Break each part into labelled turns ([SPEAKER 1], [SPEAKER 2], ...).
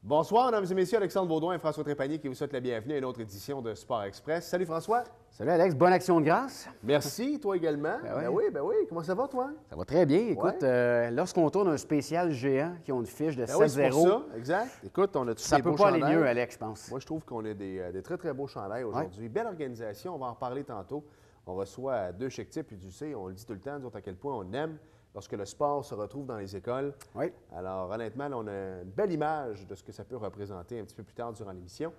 [SPEAKER 1] Bonsoir, mesdames et messieurs, Alexandre Baudouin et François Trépanier qui vous souhaitent la bienvenue à une autre édition de Sport Express. Salut François.
[SPEAKER 2] Salut Alex, bonne action de grâce.
[SPEAKER 1] Merci, toi également. Ben oui. Comment ça va, toi?
[SPEAKER 2] Ça va très bien. Écoute, lorsqu'on tourne un spécial géant qui ont une fiche de 7-0...
[SPEAKER 1] Oui, c'est pour ça, exact. Écoute, on a tous
[SPEAKER 2] ça
[SPEAKER 1] des
[SPEAKER 2] peut
[SPEAKER 1] beaux
[SPEAKER 2] pas aller
[SPEAKER 1] chandails.
[SPEAKER 2] mieux, Alex, je pense.
[SPEAKER 1] Moi, je trouve qu'on a des très, très beaux chandails aujourd'hui. Belle organisation, on va en reparler tantôt. On reçoit deux chic types, puis tu sais, on le dit tout le temps, nous autres, à quel point on aime lorsque le sport se retrouve dans les écoles.
[SPEAKER 2] Oui.
[SPEAKER 1] Alors, honnêtement, là, on a une belle image de ce que ça peut représenter un petit peu plus tard durant l'émission.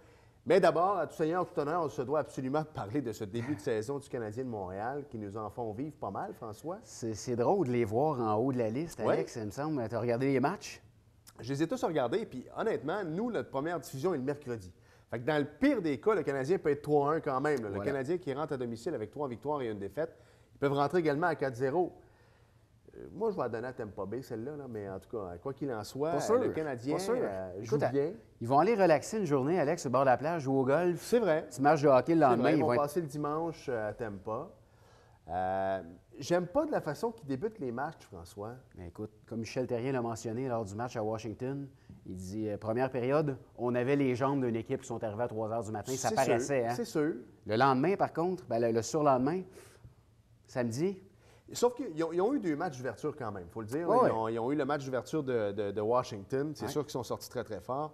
[SPEAKER 1] Mais d'abord, à tout seigneur, tout honneur, on se doit absolument parler de ce début de saison du Canadien de Montréal qui nous en font vivre pas mal, François.
[SPEAKER 2] C'est drôle de les voir en haut de la liste, Alex, il me semble. Tu as regardé les matchs?
[SPEAKER 1] Je les ai tous regardés, puis honnêtement, nous, notre première diffusion est le mercredi. Fait que dans le pire des cas, le Canadien peut être 3-1 quand même. Voilà. Le Canadien qui rentre à domicile avec 3 victoires et une défaite, ils peuvent rentrer également à 4-0. Moi, je vais la donner à Tampa Bay, celle-là, mais en tout cas, quoi qu'il en soit, le Canadien joue bien.
[SPEAKER 2] Ils vont aller relaxer une journée, Alex, au bord de la plage, jouer au golf.
[SPEAKER 1] C'est vrai.
[SPEAKER 2] Petit match de hockey le lendemain.
[SPEAKER 1] Ils vont passer le dimanche à Tampa. J'aime pas de la façon qu'ils débutent les matchs, François.
[SPEAKER 2] Bien, écoute, comme Michel Therrien l'a mentionné lors du match à Washington, il dit, première période, on avait les jambes d'une équipe qui sont arrivées à 3 h du matin. Ça paraissait, hein?
[SPEAKER 1] C'est sûr.
[SPEAKER 2] Le lendemain, par contre, le surlendemain, samedi...
[SPEAKER 1] Sauf qu'ils ont eu 2 matchs d'ouverture quand même, il faut le dire. Ils ont eu le match d'ouverture de Washington. C'est sûr qu'ils sont sortis très, très fort.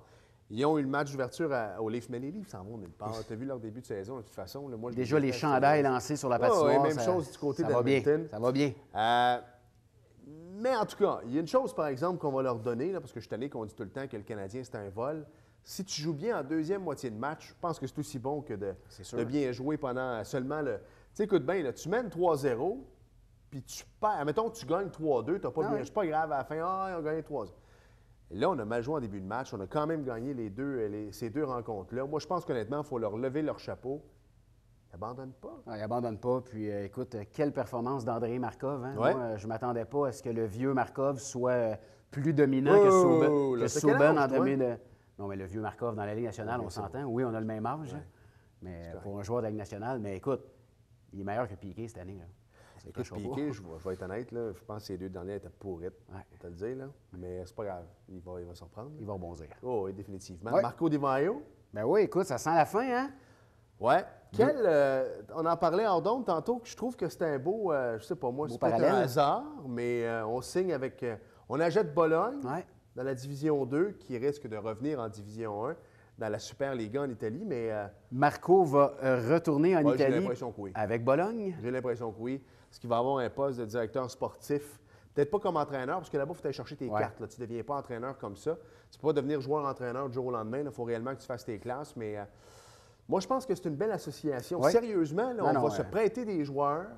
[SPEAKER 1] Ils ont eu le match d'ouverture au Leafs. Mais les Leafs s'en vont nulle part. Tu as vu leur début de saison, de toute façon. Là, moi,
[SPEAKER 2] déjà, les chandails lancés sur la patinoire.
[SPEAKER 1] Même chose du côté d'Edmonton.
[SPEAKER 2] Ça va bien.
[SPEAKER 1] Mais en tout cas, il y a une chose, par exemple, qu'on va leur donner, là, parce que je suis tanné qu'on dit tout le temps que le Canadien, c'est un vol. Si tu joues bien en deuxième moitié de match, je pense que c'est aussi bon que de bien jouer pendant seulement le... Tu sais, écoute bien, là, tu mènes 3-0, puis tu perds. Admettons que tu gagnes 3-2, tu n'as pas bien. C'est pas grave, à la fin, on a gagné 3-0. Là, on a mal joué en début de match. On a quand même gagné ces deux rencontres-là. Moi, je pense qu'honnêtement, il faut leur lever leur chapeau. Ils n'abandonnent pas.
[SPEAKER 2] Ils n'abandonnent pas. Puis, écoute, quelle performance d'Andrei Markov. Hein? Moi, je ne m'attendais pas à ce que le vieux Markov soit plus dominant que Subban en demi de... Non, mais le vieux Markov dans la Ligue nationale, on s'entend. Oui, on a le même âge, mais pour un joueur de la Ligue nationale. Mais écoute, il est meilleur que Piqué cette année. Là.
[SPEAKER 1] Écoute, Piqué, je vais être honnête, là, je pense que ces 2 derniers étaient pourrites, je vais te le dire, là. Mais c'est pas grave, il va s'en reprendre.
[SPEAKER 2] Il va rebondir.
[SPEAKER 1] Oh, oui, définitivement. Marco Di Maio?
[SPEAKER 2] Ben oui, écoute, ça sent la fin, hein?
[SPEAKER 1] Ouais. On en parlait hors d'onde tantôt, que je trouve que c'était un beau, je sais pas moi, c'est peut-être un hasard, mais on signe avec... on achète Bologne dans la Division 2, qui risque de revenir en Division 1, dans la Super Liga en Italie, mais...
[SPEAKER 2] Marco va retourner en Italie
[SPEAKER 1] j'ai l'impression que oui.
[SPEAKER 2] Avec Bologne?
[SPEAKER 1] J'ai l'impression que oui. Parce qu'il va avoir un poste de directeur sportif. Peut-être pas comme entraîneur, parce que là-bas, il faut aller chercher tes cartes. Là. Tu ne deviens pas entraîneur comme ça. Tu ne peux pas devenir joueur-entraîneur du jour au lendemain. Il faut réellement que tu fasses tes classes. Mais moi, je pense que c'est une belle association. Sérieusement, là, on va se prêter des joueurs.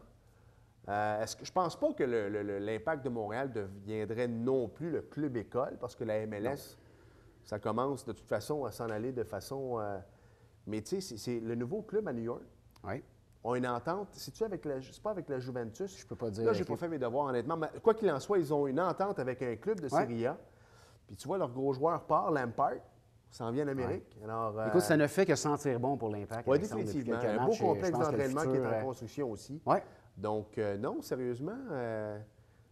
[SPEAKER 1] Je ne pense pas que l'Impact de Montréal deviendrait non plus le club école, parce que la MLS, ça commence de toute façon à s'en aller de façon... mais tu sais, c'est le nouveau club à New York.
[SPEAKER 2] Oui.
[SPEAKER 1] Ont une entente. C'est-tu avec c'est pas avec la Juventus?
[SPEAKER 2] Je peux pas dire.
[SPEAKER 1] Là, j'ai pas fait mes devoirs, honnêtement. Mais quoi qu'il en soit, ils ont une entente avec un club de Serie A. Puis tu vois, leur gros joueur part, Lampard, s'en vient en Amérique. Alors,
[SPEAKER 2] écoute, ça ne fait que sentir bon pour l'Impact.
[SPEAKER 1] Oui, définitivement. Un beau complexe d'entraînement qui est en construction aussi.
[SPEAKER 2] Oui.
[SPEAKER 1] Donc, non, sérieusement,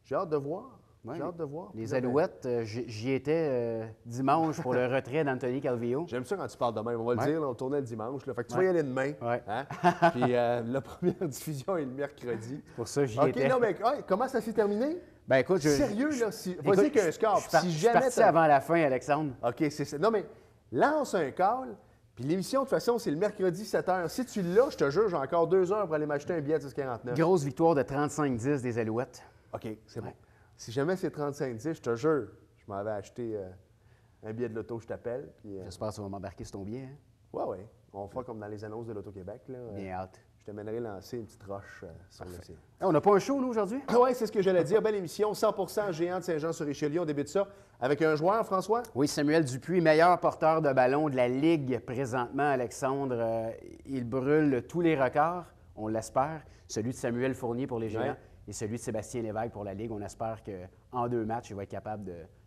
[SPEAKER 1] j'ai hâte de voir. J'ai hâte de voir.
[SPEAKER 2] Les Alouettes, j'y étais dimanche pour le retrait d'Anthony Calvillo.
[SPEAKER 1] J'aime ça quand tu parles de même. On va le dire, là, on tournait le dimanche. Là. Fait que tu vas y aller demain. Hein? Puis la première diffusion est le mercredi.
[SPEAKER 2] C'est pour ça que j'y étais.
[SPEAKER 1] Non, mais comment ça s'est terminé?
[SPEAKER 2] Ben écoute,
[SPEAKER 1] sérieux, là? Vas-y qu'un score.
[SPEAKER 2] Je suis parti avant la fin, Alexandre.
[SPEAKER 1] OK, c'est ça. Non, mais lance un call. Puis l'émission, de toute façon, c'est le mercredi 7 h. Si tu l'as, je te jure, j'ai encore 2 heures pour aller m'acheter un billet de 6,49.
[SPEAKER 2] Grosse victoire de 35-10 des Alouettes.
[SPEAKER 1] OK, c'est bon. Si jamais c'est 35-10, je te jure, je m'avais acheté un billet de l'auto, je t'appelle.
[SPEAKER 2] J'espère que tu vas m'embarquer sur ton billet. Hein?
[SPEAKER 1] Oui. On fera comme dans les annonces de l'Auto-Québec.
[SPEAKER 2] Bien hâte.
[SPEAKER 1] Je te mènerai lancer une petite roche sur le site.
[SPEAKER 2] On n'a pas un show, nous, aujourd'hui?
[SPEAKER 1] Oui, c'est ce que j'allais dire. Belle émission, 100% géant de Saint-Jean-sur-Richelieu. On débute ça avec un joueur, François?
[SPEAKER 2] Oui, Samuel Dupuis, meilleur porteur de ballon de la Ligue présentement, Alexandre. Il brûle tous les records, on l'espère. Celui de Samuel Fournier pour les Géants. Et celui de Sébastien Lévesque pour la Ligue. On espère qu'en 2 matchs, il va être capable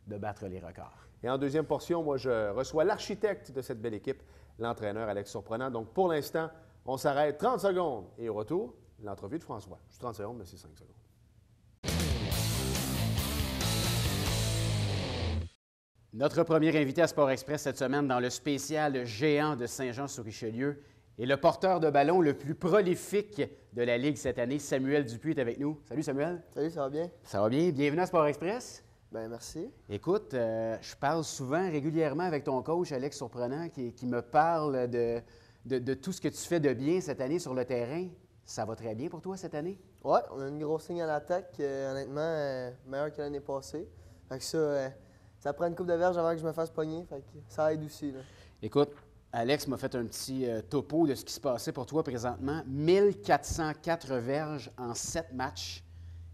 [SPEAKER 2] de battre les records.
[SPEAKER 1] Et en deuxième portion, moi, je reçois l'architecte de cette belle équipe, l'entraîneur Alex Surprenant. Donc, pour l'instant, on s'arrête 30 secondes. Et au retour, l'entrevue de François. Juste 30 secondes, mais c'est 5 secondes.
[SPEAKER 2] Notre premier invité à Sport Express cette semaine dans le spécial géant de Saint-Jean-sur-Richelieu est le porteur de ballon le plus prolifique de la Ligue cette année. Samuel Dupuis est avec nous. Salut Samuel.
[SPEAKER 3] Salut, ça va bien?
[SPEAKER 2] Ça va bien? Bienvenue à Sport Express.
[SPEAKER 3] Bien, merci.
[SPEAKER 2] Écoute, je parle souvent, régulièrement avec ton coach Alex Surprenant qui me parle de tout ce que tu fais de bien cette année sur le terrain. Ça va très bien pour toi cette année?
[SPEAKER 3] Ouais, on a une grosse ligne à l'attaque, honnêtement, meilleure que l'année passée. Fait que ça prend une coupe de verge avant que je me fasse pogner, fait que ça aide aussi. Là.
[SPEAKER 2] Écoute, Alex m'a fait un petit topo de ce qui se passait pour toi présentement. 1404 verges en 7 matchs.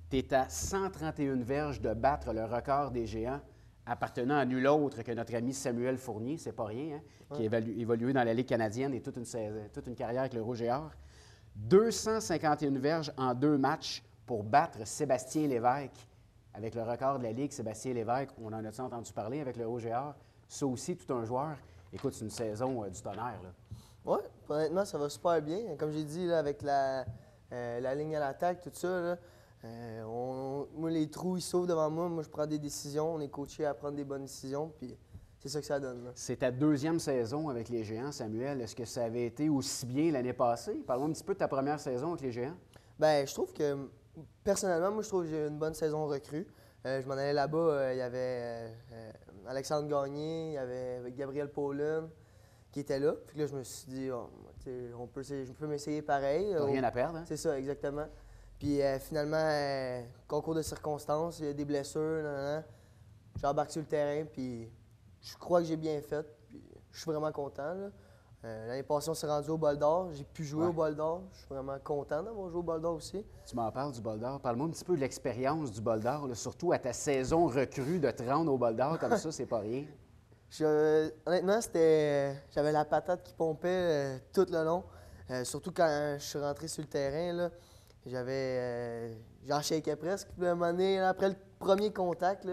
[SPEAKER 2] Tu es à 131 verges de battre le record des géants appartenant à nul autre que notre ami Samuel Fournier, c'est pas rien, hein, qui a évolué dans la Ligue canadienne et toute une carrière avec le Rouge et Or. 251 verges en 2 matchs pour battre Sébastien Lévesque. Avec le record de la Ligue, Sébastien Lévesque, on en a entendu parler avec le Rouge et Or. Ça aussi, tout un joueur. Écoute, c'est une saison du tonnerre.
[SPEAKER 3] Oui, honnêtement, ça va super bien. Comme j'ai dit, là, avec la ligne à l'attaque, tout ça, là, moi, les trous, ils s'ouvrent devant moi. Moi, je prends des décisions. On est coaché à prendre des bonnes décisions, puis c'est ça que ça donne. Là.
[SPEAKER 2] C'est ta 2e saison avec les Géants, Samuel. Est-ce que ça avait été aussi bien l'année passée? Parle-moi un petit peu de ta première saison avec les Géants.
[SPEAKER 3] Bien, je trouve que, personnellement, moi, je trouve que j'ai eu une bonne saison recrue. Je m'en allais là-bas, il y avait Alexandre Gagné, il y avait Gabriel Paulin qui était là. Puis là, je me suis dit, je peux m'essayer pareil.
[SPEAKER 2] T'as rien à perdre, hein?
[SPEAKER 3] C'est ça, exactement. Puis finalement, concours de circonstances, il y a des blessures, j'ai embarqué sur le terrain, puis je crois que j'ai bien fait, puis je suis vraiment content. Là. L'année passée, on s'est rendu au Bol d'Or, j'ai pu jouer au Bol d'Or, je suis vraiment content d'avoir joué au Bol d'Or aussi.
[SPEAKER 2] Tu m'en parles du Bol d'Or. Parle-moi un petit peu de l'expérience du Bol d'Or, surtout à ta saison recrue de te rendre au Bol d'Or comme ça, c'est pas rien.
[SPEAKER 3] Honnêtement, j'avais la patate qui pompait tout le long, surtout quand je suis rentré sur le terrain, là. J'en shakeais presque. Puis à un moment donné, là, après le premier contact,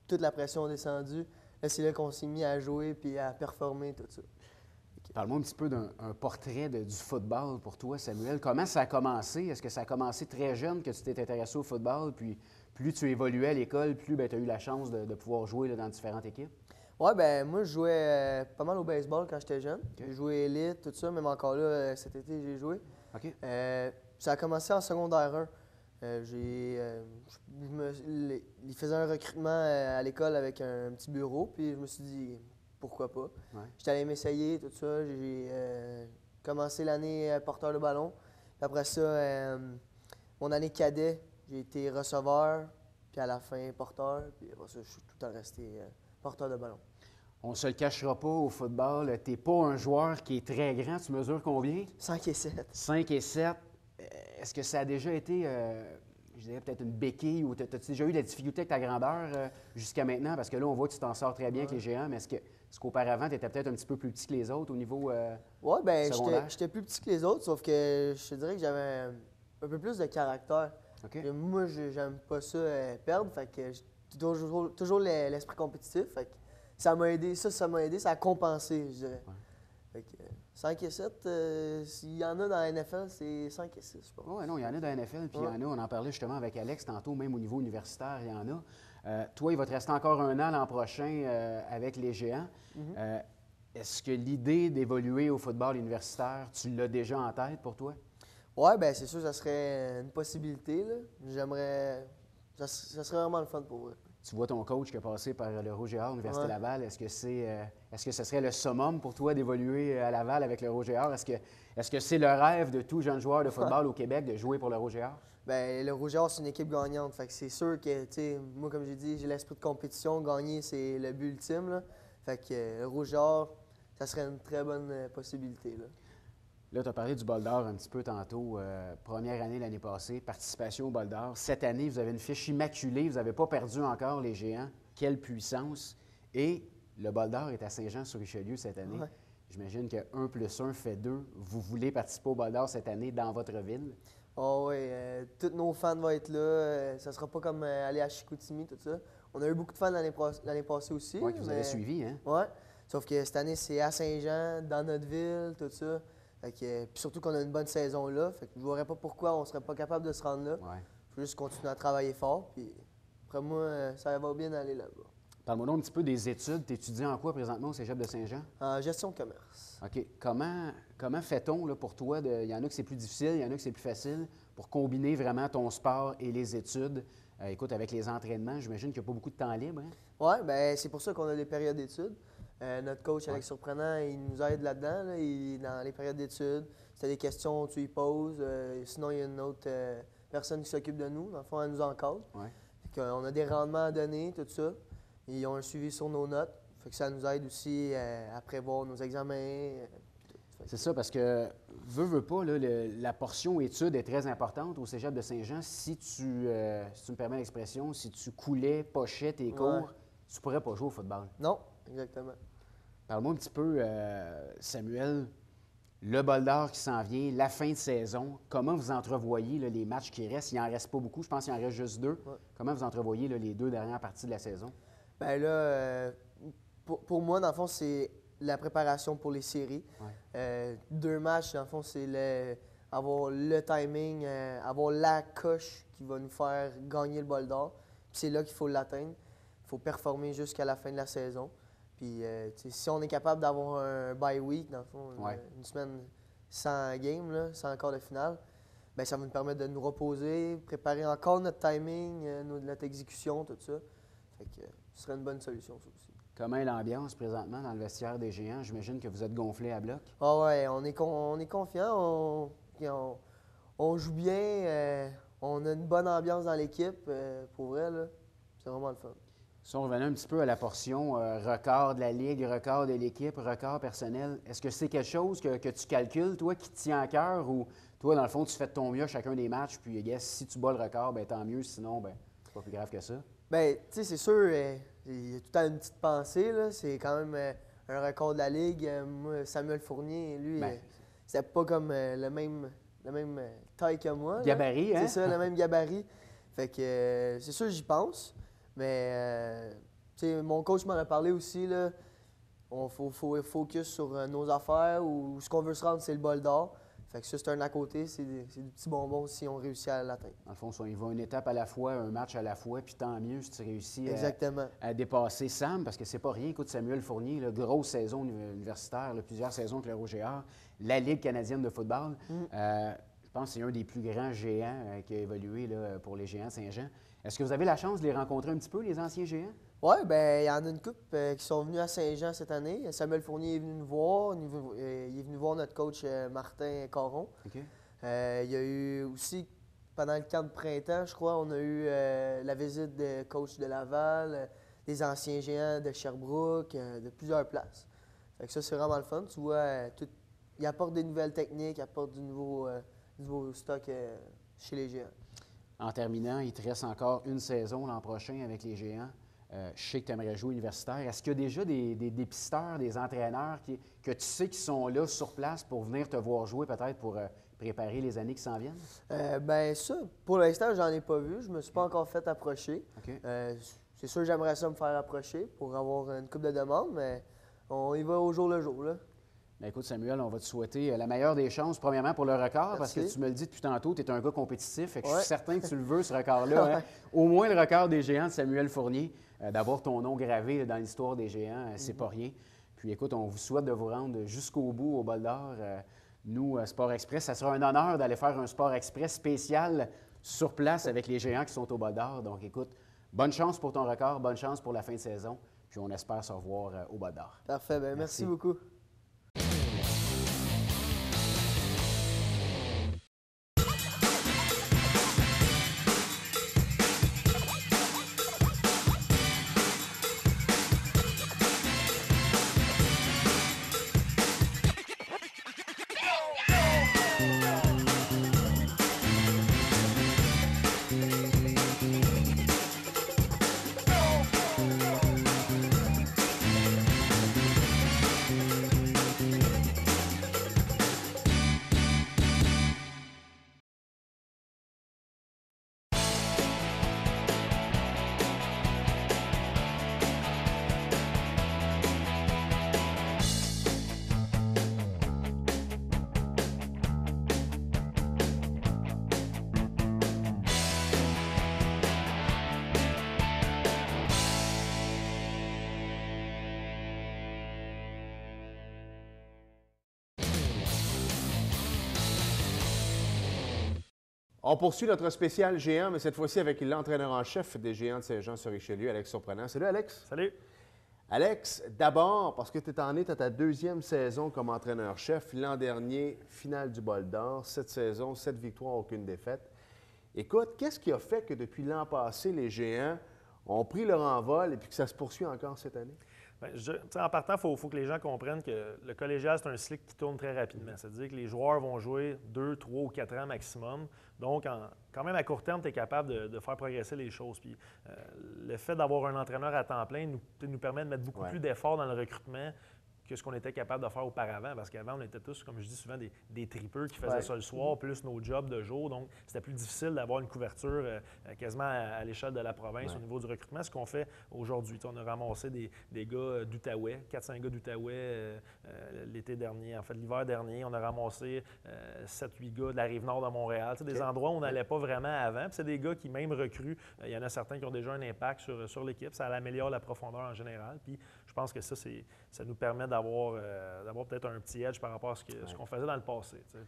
[SPEAKER 3] toute la pression est descendue. Là, c'est là qu'on s'est mis à jouer puis à performer, tout ça.
[SPEAKER 2] Parle-moi un petit peu d'un portrait du football pour toi, Samuel. Comment ça a commencé? Est-ce que ça a commencé très jeune que tu t'es intéressé au football? Puis plus tu évoluais à l'école, plus tu as eu la chance de pouvoir jouer là, dans différentes équipes?
[SPEAKER 3] Oui, ben moi, je jouais pas mal au baseball quand j'étais jeune. Okay. J'ai joué élite, tout ça. Même encore là, cet été, j'ai joué.
[SPEAKER 2] OK.
[SPEAKER 3] Ça a commencé en secondaire 1. Il faisait un recrutement à l'école avec un petit bureau, puis je me suis dit, pourquoi pas. Ouais. J'étais allé m'essayer, tout ça. J'ai commencé l'année porteur de ballon. Puis après ça, mon année cadet, j'ai été receveur, puis à la fin porteur. Puis après ça, je suis tout le temps resté porteur de ballon.
[SPEAKER 2] On ne se le cachera pas au football. Tu n'es pas un joueur qui est très grand. Tu mesures combien?
[SPEAKER 3] 5 et 7.
[SPEAKER 2] 5 et 7. Est-ce que ça a déjà été, je dirais peut-être une béquille ou as-tu déjà eu de la difficulté avec ta grandeur jusqu'à maintenant? Parce que là, on voit que tu t'en sors très bien avec les géants, mais est-ce qu'auparavant, tu étais peut-être un petit peu plus petit que les autres au niveau
[SPEAKER 3] Oui, bien, j'étais plus petit que les autres, sauf que je te dirais que j'avais un peu plus de caractère. Okay. Moi, j'aime pas ça perdre, fait que j'ai toujours l'esprit compétitif. Fait que ça m'a aidé, ça a compensé, je dirais. Ouais. Fait que, 5 et 7, s'il y en a dans la NFL, c'est 5 et 6, je pense.
[SPEAKER 2] Oui, non, il y en a dans la NFL, puis il y en a, on en parlait justement avec Alex tantôt, même au niveau universitaire, il y en a. Toi, il va te rester encore 1 an l'an prochain avec les Géants. Mm-hmm. Est-ce que l'idée d'évoluer au football universitaire, tu l'as déjà en tête pour toi?
[SPEAKER 3] Oui, bien, c'est sûr, ça serait une possibilité, là. J'aimerais... Ça serait vraiment le fun pour vous.
[SPEAKER 2] Tu vois ton coach qui a passé par le Rouge et Or, l'Université Laval. Est-ce que ce serait le summum pour toi d'évoluer à Laval avec le Rouge et Or? Est-ce que c'est le rêve de tout jeune joueur de football au Québec de jouer pour le Rouge et Or?
[SPEAKER 3] Bien, le Rouge et Or, c'est une équipe gagnante. Fait que c'est sûr que, tu sais, moi, comme j'ai dit, j'ai l'esprit de compétition. Gagner, c'est le but ultime, là. Fait que le Rouge et Or, ça serait une très bonne possibilité, là.
[SPEAKER 2] Là, tu as parlé du Bol d'Or un petit peu tantôt. Première année l'année passée, participation au Bol d'Or. Cette année, vous avez une fiche immaculée. Vous n'avez pas perdu encore les Géants. Quelle puissance! Et le Bol d'Or est à Saint-Jean-sur-Richelieu cette année. Ouais. J'imagine que 1 + 1 fait 2. Vous voulez participer au Bol d'Or cette année dans votre ville?
[SPEAKER 3] Oh oui, tous nos fans vont être là. Ça ne sera pas comme aller à Chicoutimi, tout ça. On a eu beaucoup de fans l'année passée aussi.
[SPEAKER 2] Oui, que vous avez suivi, hein?
[SPEAKER 3] Oui. Sauf que cette année, c'est à Saint-Jean, dans notre ville, tout ça. Puis surtout qu'on a une bonne saison là. Fait que je ne vois pas pourquoi on ne serait pas capable de se rendre là. Il faut juste continuer à travailler fort. Puis après moi, ça va bien aller là-bas.
[SPEAKER 2] Parle-moi donc un petit peu des études. Tu étudies en quoi présentement au Cégep de Saint-Jean?
[SPEAKER 3] En gestion de commerce.
[SPEAKER 2] OK. Comment fait-on là, pour toi? Il y en a que c'est plus difficile, il y en a que c'est plus facile pour combiner vraiment ton sport et les études. Écoute, avec les entraînements, j'imagine qu'il n'y a pas beaucoup de temps libre. Hein?
[SPEAKER 3] Oui, bien, c'est pour ça qu'on a des périodes d'études. Notre coach, Alex Surprenant, il nous aide là-dedans. Dans les périodes d'études, si tu as des questions, tu y poses. Sinon, il y a une autre personne qui s'occupe de nous. Dans le fond, elle nous encadre.
[SPEAKER 2] Ouais.
[SPEAKER 3] On a des rendements à donner, tout ça. Ils ont un suivi sur nos notes. Fait que ça nous aide aussi à prévoir nos examens.
[SPEAKER 2] C'est ça, parce que, veux pas, là, la portion études est très importante au Cégep de Saint-Jean. Si tu me permets l'expression, si tu coulais, pochais tes cours, tu pourrais pas jouer au football.
[SPEAKER 3] Non, exactement.
[SPEAKER 2] Parle-moi un petit peu, Samuel, le bol d'or qui s'en vient, la fin de saison. Comment vous entrevoyez là, les matchs qui restent? Il n'en reste pas beaucoup, je pense qu'il en reste juste 2. Ouais. Comment vous entrevoyez là, les 2 dernières parties de la saison?
[SPEAKER 3] Bien là, pour moi, dans le fond, c'est la préparation pour les séries. Ouais. 2 matchs, dans le fond, c'est avoir le timing, avoir la coche qui va nous faire gagner le bol d'or. Puis c'est là qu'il faut l'atteindre. Il faut performer jusqu'à la fin de la saison. Puis si on est capable d'avoir un bye week, dans le fond, une semaine sans game, là, sans quart de finale, bien, ça va nous permettre de nous reposer, préparer encore notre timing, notre exécution, tout ça. Fait que ce serait une bonne solution, ça aussi.
[SPEAKER 2] Comment est l'ambiance présentement dans le vestiaire des Géants? J'imagine que vous êtes gonflés à bloc.
[SPEAKER 3] Ah ouais, on est confiants, on joue bien, on a une bonne ambiance dans l'équipe. Pour vrai, là, c'est vraiment le fun.
[SPEAKER 2] Si on revenait un petit peu à la portion record de la Ligue, record de l'équipe, record personnel, est-ce que c'est quelque chose que tu calcules, toi, qui te tient à cœur, ou toi, dans le fond, tu fais de ton mieux à chacun des matchs, puis si tu bats le record, bien, tant mieux, sinon, bien, c'est pas plus grave que ça?
[SPEAKER 3] Bien, tu sais, c'est sûr, il y a tout le temps une petite pensée, là. C'est quand même un record de la Ligue. Moi, Samuel Fournier, lui, c'est pas comme le même taille que moi.
[SPEAKER 2] Gabarit, hein?
[SPEAKER 3] C'est ça, le même gabarit. Fait que c'est sûr, j'y pense. Mais, tu sais, mon coach m'en a parlé aussi, là. On faut focus sur nos affaires ou ce qu'on veut se rendre, c'est le bol d'or. Fait que ça, c'est un à côté, c'est des petits bonbons si on réussit à l'atteindre.
[SPEAKER 2] Dans le fond, il va une étape à la fois, un match à la fois, puis tant mieux si tu réussis à dépasser Sam, parce que c'est pas rien. Écoute, Samuel Fournier, là, grosse saison universitaire, là, plusieurs saisons avec le Rouge-et-Or, la Ligue canadienne de football. Je pense que c'est un des plus grands géants qui a évolué là, pour les Géants de Saint-Jean. Est-ce que vous avez la chance de les rencontrer un petit peu, les anciens géants?
[SPEAKER 3] Oui, bien, il y en a une couple qui sont venus à Saint-Jean cette année. Samuel Fournier est venu nous voir. Il est venu voir notre coach Martin Caron.
[SPEAKER 2] Okay.
[SPEAKER 3] Il y a eu aussi, pendant le camp de printemps, je crois, on a eu la visite des coachs de Laval, des anciens géants de Sherbrooke, de plusieurs places. Fait que ça, c'est vraiment le fun. Tu vois, il apporte des nouvelles techniques, il apporte du nouveau stock chez les géants.
[SPEAKER 2] En terminant, il te reste encore une saison l'an prochain avec les Géants. Je sais que tu aimerais jouer universitaire. Est-ce qu'il y a déjà des pisteurs, des entraîneurs que tu sais qui sont là sur place pour venir te voir jouer, peut-être pour préparer les années qui s'en viennent?
[SPEAKER 3] Bien, ça, pour l'instant, j'en ai pas vu. Je me suis pas encore fait approcher.
[SPEAKER 2] Okay.
[SPEAKER 3] C'est sûr que j'aimerais ça me faire approcher pour avoir une couple de demandes, mais on y va au jour le jour, là.
[SPEAKER 2] Bien, écoute, Samuel, on va te souhaiter la meilleure des chances, premièrement pour le record,
[SPEAKER 3] Merci.
[SPEAKER 2] parce que tu me le dis depuis tantôt, tu es un gars compétitif, et je suis certain que tu le veux, ce record-là. Hein? Au moins le record des Géants de Samuel Fournier, d'avoir ton nom gravé dans l'histoire des Géants, c'est pas rien. Puis écoute, on vous souhaite de vous rendre jusqu'au bout au bol d'or. Nous, Sport Express, ça sera un honneur d'aller faire un Sport Express spécial sur place avec les Géants qui sont au bol d'or. Donc écoute, bonne chance pour ton record, bonne chance pour la fin de saison, puis on espère se revoir au bol d'or.
[SPEAKER 3] Parfait, bien, merci beaucoup.
[SPEAKER 1] On poursuit notre spécial géant, mais cette fois-ci avec l'entraîneur en chef des Géants de Saint-Jean-sur-Richelieu, Alex Surprenant. Salut, Alex.
[SPEAKER 4] Salut.
[SPEAKER 1] Alex, d'abord, parce que tu es à ta deuxième saison comme entraîneur-chef. L'an dernier, finale du Bol d'Or. Cette saison, 7 victoires, aucune défaite. Écoute, qu'est-ce qui a fait que depuis l'an passé, les Géants ont pris leur envol et puis que ça se poursuit encore cette année?
[SPEAKER 4] Bien, en partant, il faut que les gens comprennent que le collégial, c'est un cycle qui tourne très rapidement. C'est-à-dire que les joueurs vont jouer 2, 3 ou 4 ans maximum. Donc, quand même, à court terme, tu es capable de faire progresser les choses. Puis, le fait d'avoir un entraîneur à temps plein nous permet de mettre beaucoup plus d'efforts dans le recrutement que ce qu'on était capable de faire auparavant. Parce qu'avant, on était tous, comme je dis souvent, des tripeux qui faisaient ça le soir, plus nos jobs de jour. Donc, c'était plus difficile d'avoir une couverture quasiment à l'échelle de la province au niveau du recrutement. Ce qu'on fait aujourd'hui, on a ramassé des gars d'Outaouais, 400 gars d'Outaouais l'été dernier. En fait, l'hiver dernier, on a ramassé 7-8 gars de la Rive-Nord de Montréal. Des endroits où on n'allait pas vraiment avant. Puis c'est des gars qui, même recrues, il y en a certains qui ont déjà un impact sur l'équipe. Ça améliore la profondeur en général. Puis je pense que ça nous permet d'avoir peut-être un petit edge par rapport à ce qu'on faisait dans le passé. Tu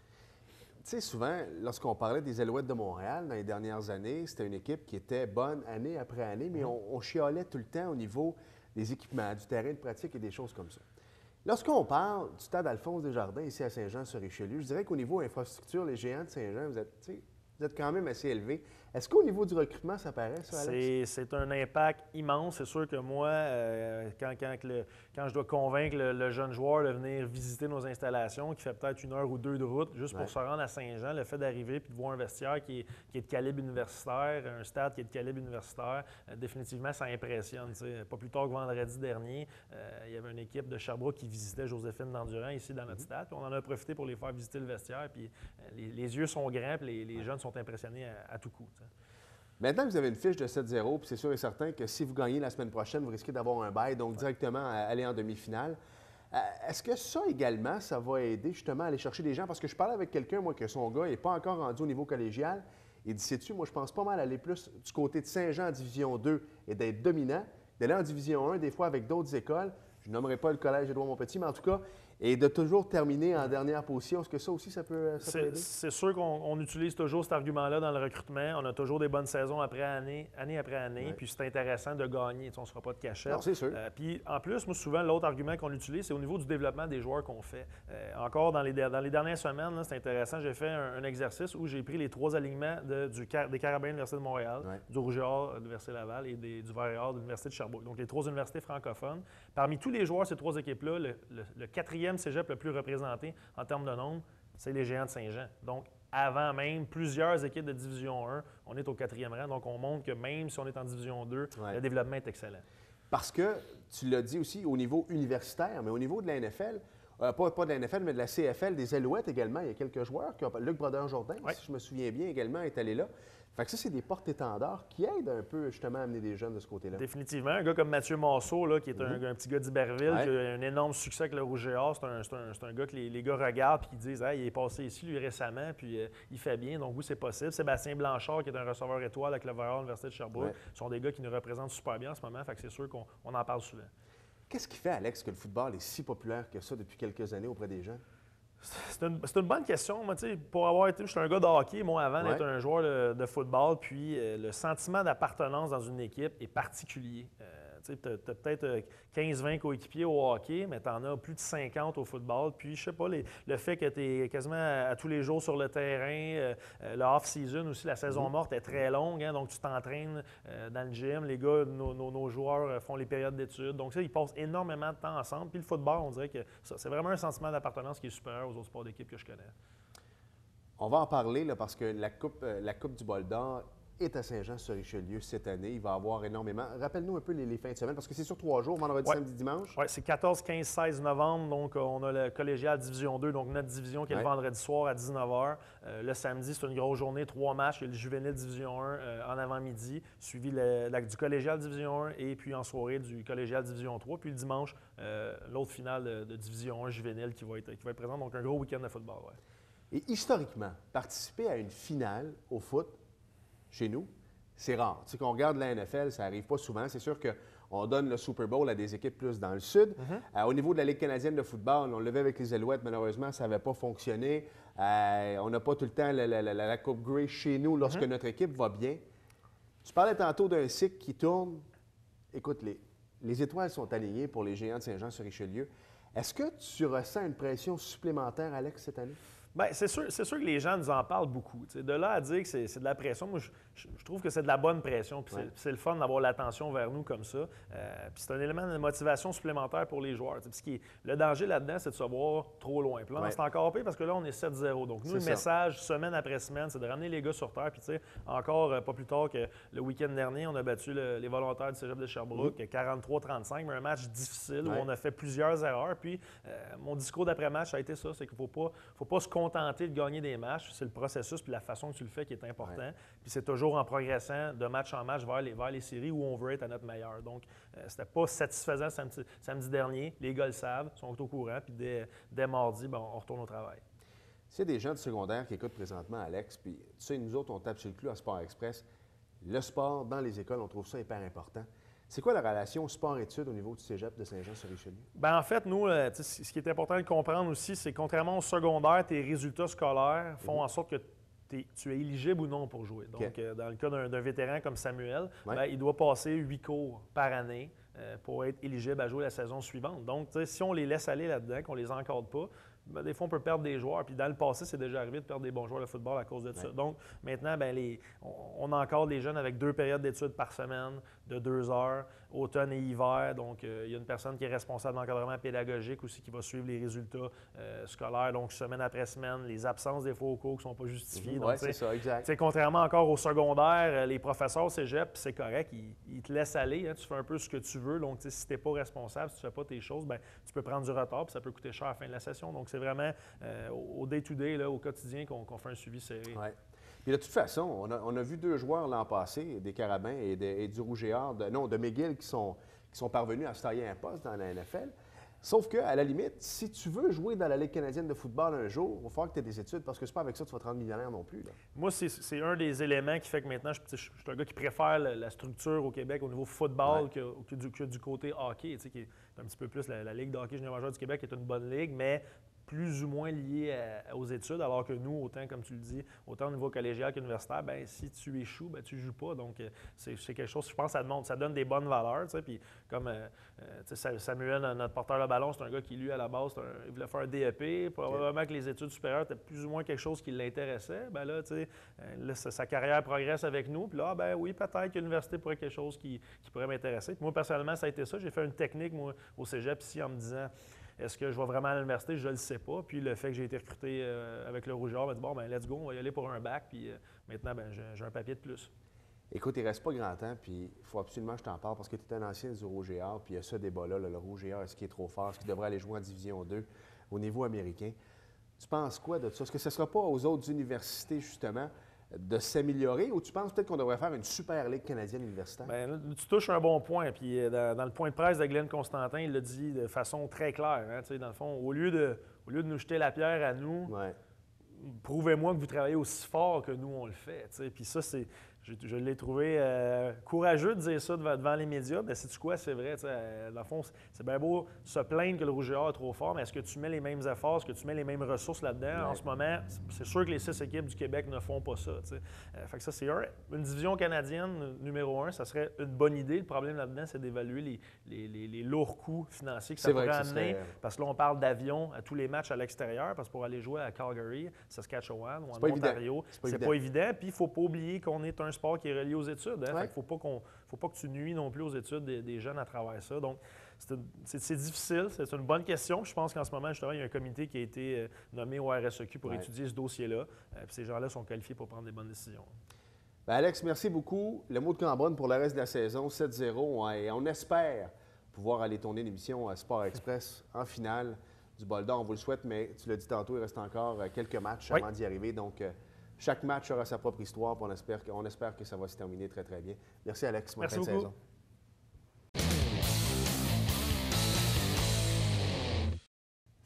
[SPEAKER 1] sais, souvent, lorsqu'on parlait des Alouettes de Montréal dans les dernières années, c'était une équipe qui était bonne année après année, mais on chialait tout le temps au niveau des équipements, du terrain de pratique et des choses comme ça. Lorsqu'on parle du stade Alphonse Desjardins ici à Saint-Jean-sur-Richelieu, je dirais qu'au niveau infrastructure, les Géants de Saint-Jean, vous êtes quand même assez élevés. Est-ce qu'au niveau du recrutement, ça paraît, ça, Alex?
[SPEAKER 4] C'est un impact immense. C'est sûr que moi, quand je dois convaincre le jeune joueur de venir visiter nos installations, qui fait peut-être 1 heure ou 2 de route juste pour se rendre à Saint-Jean, le fait d'arriver et de voir un vestiaire qui est de calibre universitaire, un stade qui est de calibre universitaire, définitivement, ça impressionne. T'sais. Pas plus tard que vendredi dernier, il y avait une équipe de Sherbrooke qui visitait Joséphine d'Endurant ici dans notre stade. Puis on en a profité pour les faire visiter le vestiaire. Puis les yeux sont grands, puis les jeunes sont impressionnés à tout coup. T'sais.
[SPEAKER 1] Maintenant que vous avez une fiche de 7-0, puis c'est sûr et certain que si vous gagnez la semaine prochaine, vous risquez d'avoir un bail, donc directement aller en demi-finale. Est-ce que ça également, ça va aider justement à aller chercher des gens? Parce que je parlais avec quelqu'un, moi, que son gars n'est pas encore rendu au niveau collégial. Il dit, sais-tu, moi, je pense pas mal aller plus du côté de Saint-Jean en Division 2 et d'être dominant, d'aller en Division 1, des fois avec d'autres écoles. Je nommerai pas le collège Édouard-Montpetit, mais en tout cas, et de toujours terminer en dernière position. Est-ce que ça aussi, ça peut aider? C'est
[SPEAKER 4] sûr qu'on utilise toujours cet argument-là dans le recrutement. On a toujours des bonnes saisons année après année. Puis c'est intéressant de gagner. On ne se fera pas de cachette.
[SPEAKER 1] Non, c'est sûr.
[SPEAKER 4] Puis en plus, moi, souvent, l'autre argument qu'on utilise, c'est au niveau du développement des joueurs qu'on fait. Encore dans les dernières semaines, c'est intéressant. J'ai fait un exercice où j'ai pris les 3 alignements des Carabins de l'Université de Montréal, du Rouge et Or de l'Université Laval et du Vert et Or de l'Université de Sherbrooke. Donc les 3 universités francophones. Parmi tous les joueurs de ces 3 équipes-là, le 4e cégep le plus représenté en termes de nombre, c'est les Géants de Saint-Jean. Donc, avant même plusieurs équipes de Division 1, on est au 4e rang. Donc, on montre que même si on est en Division 2, le développement est excellent.
[SPEAKER 1] Parce que, tu l'as dit aussi, au niveau universitaire, mais au niveau de la NFL, pas de la NFL, mais de la CFL, des Alouettes également, il y a quelques joueurs. Luc Brodeur-Jourdain, si je me souviens bien, également est allé là. Fait que ça, c'est des porte-étendards qui aident un peu justement à amener des jeunes de ce côté-là.
[SPEAKER 4] Définitivement. Un gars comme Mathieu Masseau, là, qui est un petit gars d'Iberville, qui a un énorme succès avec le Rouge et Or, c'est un gars que les gars regardent et qui disent hey, il est passé ici, lui, récemment, puis il fait bien. Donc oui, c'est possible. Sébastien Blanchard, qui est un receveur étoile avec le Vert et Or de l'Université de Sherbrooke, sont des gars qui nous représentent super bien en ce moment. Fait que c'est sûr qu'on en parle souvent.
[SPEAKER 1] Qu'est-ce qui fait, Alex, que le football est si populaire que ça depuis quelques années auprès des jeunes?
[SPEAKER 4] C'est une bonne question. Moi, pour avoir été, je suis un gars de hockey, moi, avant d'être un joueur de football, puis le sentiment d'appartenance dans une équipe est particulier. Tu as peut-être 15-20 coéquipiers au hockey, mais tu en as plus de 50 au football. Puis, je sais pas, le fait que tu es quasiment à tous les jours sur le terrain, le off-season aussi, la saison morte est très longue, hein, donc tu t'entraînes dans le gym. Les gars, nos joueurs font les périodes d'études. Donc, ça, ils passent énormément de temps ensemble. Puis, le football, on dirait que c'est vraiment un sentiment d'appartenance qui est supérieur aux autres sports d'équipe que je connais.
[SPEAKER 1] On va en parler là, parce que la Coupe du Bol d'Or est à Saint-Jean-sur-Richelieu cette année. Il va y avoir énormément. Rappelle-nous un peu les fins de semaine, parce que c'est sur 3 jours, vendredi, samedi, dimanche.
[SPEAKER 4] Oui, c'est 14, 15, 16 novembre. Donc, on a le collégial Division 2, donc notre division qui est le vendredi soir à 19h. Le samedi, c'est une grosse journée, 3 matchs. Il y a le juvénile Division 1 en avant-midi, suivi du collégial Division 1 et puis en soirée du collégial Division 3. Puis le dimanche, l'autre finale de Division 1 juvénile qui va être présente. Donc, un gros week-end de football. Ouais.
[SPEAKER 1] Et historiquement, participer à une finale au foot, chez nous, c'est rare. Tu sais, qu'on regarde la NFL, ça n'arrive pas souvent. C'est sûr on donne le Super Bowl à des équipes plus dans le sud. Au niveau de la Ligue canadienne de football, on le fait avec les Alouettes, malheureusement, ça n'avait pas fonctionné. On n'a pas tout le temps la Coupe Grey chez nous lorsque notre équipe va bien. Tu parlais tantôt d'un cycle qui tourne. Écoute, les étoiles sont alignées pour les Géants de Saint-Jean-sur-Richelieu. Est-ce que tu ressens une pression supplémentaire, Alex, cette année?
[SPEAKER 4] Bien, c'est sûr que les gens nous en parlent beaucoup. T'sais, de là à dire que c'est de la pression, moi, je trouve que c'est de la bonne pression. Puis c'est le fun d'avoir l'attention vers nous comme ça. Puis c'est un élément de motivation supplémentaire pour les joueurs. Le danger là-dedans, c'est de se voir trop loin. Puis là, c'est encore pire parce que là, on est 7-0. Donc, nous, le message, semaine après semaine, c'est de ramener les gars sur terre. Puis, tu sais, encore pas plus tard que le week-end dernier, on a battu les volontaires du Cégep de Sherbrooke 43-35, mais un match difficile où on a fait plusieurs erreurs. Puis, mon discours d'après-match, ça a été ça, c'est qu'il ne faut pas se contenter de gagner des matchs. C'est le processus puis la façon que tu le fais qui est important. Puis c'est toujours en progressant de match en match vers les séries où on veut être à notre meilleur. Donc, c'était pas satisfaisant samedi dernier. Les gars le savent, sont au courant. Puis dès mardi, on retourne au travail.
[SPEAKER 1] S'il y a des gens de secondaire qui écoutent présentement, Alex, puis tu sais, nous autres, on tape sur le clou à Sport Express. Le sport dans les écoles, on trouve ça hyper important. C'est quoi la relation sport-études au niveau du cégep de Saint-Jean-sur-Richelieu? Bien,
[SPEAKER 4] en fait, nous, ce qui est important de comprendre aussi, c'est que contrairement au secondaire, tes résultats scolaires font en sorte que tu es éligible ou non pour jouer. Donc, dans le cas d'un vétéran comme Samuel, il doit passer 8 cours par année pour être éligible à jouer la saison suivante. Donc, si on les laisse aller là-dedans, qu'on ne les encadre pas, des fois, on peut perdre des joueurs. Puis dans le passé, c'est déjà arrivé de perdre des bons joueurs de football à cause de ça. Donc, maintenant, on encadre les jeunes avec 2 périodes d'études par semaine de 2 heures, automne et hiver. Donc, il y a une personne qui est responsable de l'encadrement pédagogique aussi qui va suivre les résultats scolaires. Donc, semaine après semaine, les absences des fois au cours qui ne sont pas justifiées.
[SPEAKER 1] Oui, c'est ça, exact.
[SPEAKER 4] Contrairement encore au secondaire, les professeurs au cégep, c'est correct, ils te laissent aller. Hein, tu fais un peu ce que tu veux. Donc, si tu n'es pas responsable, si tu ne fais pas tes choses, tu peux prendre du retard puis ça peut coûter cher à la fin de la session. Donc, c'est vraiment au day-to-day, au quotidien, qu'on fait un suivi serré.
[SPEAKER 1] Ouais. Puis de toute façon, on a vu 2 joueurs l'an passé, des Carabins et du Rouge et Or, de McGill, qui sont parvenus à se tailler un poste dans la NFL. Sauf qu'à la limite, si tu veux jouer dans la Ligue canadienne de football un jour, il va falloir que tu aies des études, parce que c'est pas avec ça que tu vas te rendre millionnaire non plus. Là.
[SPEAKER 4] Moi, c'est un des éléments qui fait que maintenant, je suis un gars qui préfère la structure au Québec au niveau football que du côté hockey, qui est un petit peu plus la Ligue de hockey junior majeur du Québec, qui est une bonne ligue, mais plus ou moins lié aux études, alors que nous, autant, comme tu le dis, autant au niveau collégial qu'universitaire, si tu échoues, tu ne joues pas. Donc, c'est quelque chose, je pense, ça donne des bonnes valeurs. Puis, comme Samuel, notre porteur de ballon, c'est un gars qui, lui, à la base, il voulait faire un DEP. Probablement que les études supérieures étaient plus ou moins quelque chose qui l'intéressait. Là, sa carrière progresse avec nous. Puis là, oui, peut-être que l'université pourrait être quelque chose qui pourrait m'intéresser. Puis moi, personnellement, ça a été ça. J'ai fait une technique, moi, au cégep, ici, en me disant... Est-ce que je vais vraiment à l'université? Je ne le sais pas. Puis le fait que j'ai été recruté avec le Rouge et Or m'a dit let's go, on va y aller pour un bac. Puis maintenant, j'ai un papier de plus.
[SPEAKER 1] Écoute, il ne reste pas grand temps, puis il faut absolument que je t'en parle parce que tu es un ancien du Rouge et Or, puis il y a ce débat-là, le Rouge et Or, est-ce qu'il est trop fort? Est-ce qu'il devrait aller jouer en Division 2 au niveau américain? Tu penses quoi de ça? Est-ce que ce ne sera pas aux autres universités, justement, de s'améliorer, ou tu penses peut-être qu'on devrait faire une super ligue canadienne universitaire?
[SPEAKER 4] Bien, là, tu touches un bon point. Puis dans le point de presse de Glenn Constantin, il l'a dit de façon très claire. Hein, dans le fond, au lieu de nous jeter la pierre à nous, prouvez-moi que vous travaillez aussi fort que nous, on le fait. Puis ça, je l'ai trouvé courageux de dire ça devant les médias. Mais sais-tu quoi? C'est vrai. Dans le fond, c'est bien beau se plaindre que le Rouge et Or est trop fort, mais est-ce que tu mets les mêmes efforts? Est-ce que tu mets les mêmes ressources là-dedans? En ce moment, c'est sûr que les 6 équipes du Québec ne font pas ça. Fait que ça, c'est une division canadienne numéro 1. Ça serait une bonne idée. Le problème là-dedans, c'est d'évaluer les lourds coûts financiers que ça pourrait amener. Parce que là, on parle d'avion à tous les matchs à l'extérieur. Parce que pour aller jouer à Calgary, Saskatchewan ou en Ontario, c'est pas évident. Puis il ne faut pas oublier qu'on est un sport qui est relié aux études. Hein? Fait qu'il faut pas que tu nuis non plus aux études des jeunes à travers ça. Donc, c'est difficile. C'est une bonne question. Je pense qu'en ce moment, justement, il y a un comité qui a été nommé au RSEQ pour étudier ce dossier-là. Puis ces gens-là sont qualifiés pour prendre des bonnes décisions.
[SPEAKER 1] Bien, Alex, merci beaucoup. Le mot de Cambronne pour le reste de la saison, 7-0. Et on espère pouvoir aller tourner l'émission Sport Express en finale du Bol d'Or. On vous le souhaite, mais tu l'as dit tantôt, il reste encore quelques matchs avant d'y arriver. Donc, chaque match aura sa propre histoire, puis on espère que ça va se terminer très, très bien. Merci, Alex. Bonne fin de saison.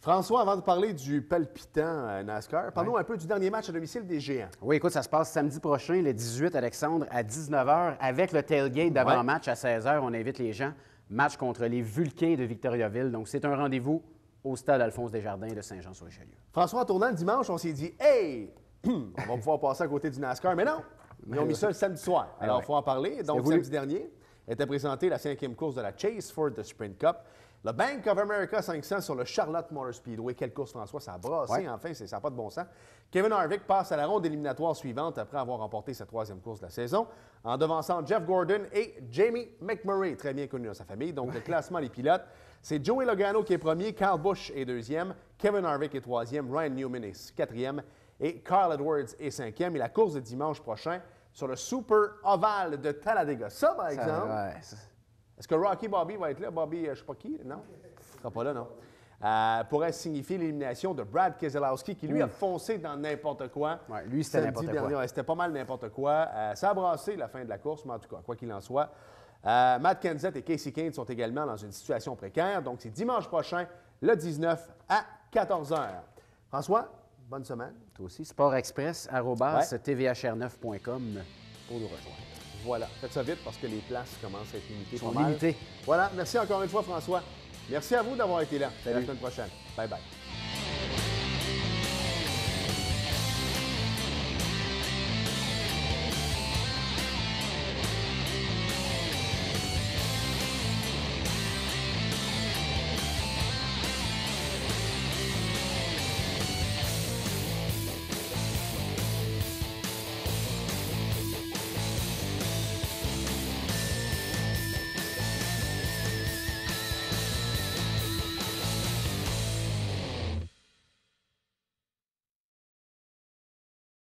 [SPEAKER 1] François, avant de parler du palpitant NASCAR, parlons un peu du dernier match à domicile des Géants.
[SPEAKER 2] Oui, écoute, ça se passe samedi prochain, le 18, Alexandre, à 19h, avec le tailgate d'avant-match à 16h. On invite les gens Match contre les Vulcains de Victoriaville. Donc, c'est un rendez-vous au stade Alphonse Desjardins de Saint-Jean-sur-Richelieu.
[SPEAKER 1] François, en tournant le dimanche, on s'est dit « Hey, on va pouvoir passer à côté du NASCAR. » Mais non, ils ont mis ça le samedi soir. Alors, il faut en parler. Donc, samedi dernier, était présentée la 5e course de la Chase Ford de Sprint Cup. Le Bank of America 500 sur le Charlotte Motor Speedway. Quelle course, François, ça a brassé, enfin, ça n'a pas de bon sens. Kevin Harvick passe à la ronde éliminatoire suivante après avoir remporté sa 3e course de la saison, en devançant Jeff Gordon et Jamie McMurray, très bien connu dans sa famille. Donc, le classement des pilotes, c'est Joey Logano qui est premier, Kyle Busch est 2e, Kevin Harvick est 3e, Ryan Newman est 4e et Carl Edwards est 5e. Et la course de dimanche prochain sur le Super Oval de Talladega. Ça, par exemple, est-ce que Rocky Bobby va être là? Bobby, je ne sais pas qui, non? Il ne sera pas là, non? Pourrait signifier l'élimination de Brad Keselowski, qui, lui, a foncé dans n'importe quoi.
[SPEAKER 2] Oui, lui, c'était n'importe quoi.
[SPEAKER 1] Ouais, c'était pas mal n'importe quoi. Ça a brassé la fin de la course, mais en tout cas, quoi qu'il en soit. Matt Kenseth et Casey Kane sont également dans une situation précaire. Donc, c'est dimanche prochain, le 19 à 14h. François, bonne semaine.
[SPEAKER 2] Toi aussi. sportexpress@tvhr9.com pour nous rejoindre.
[SPEAKER 1] Voilà. Faites ça vite parce que les places commencent à être limitées.
[SPEAKER 2] Ils sont limitées.
[SPEAKER 1] Voilà. Merci encore une fois, François. Merci à vous d'avoir été là.
[SPEAKER 2] Salut.
[SPEAKER 1] À la semaine prochaine. Bye bye.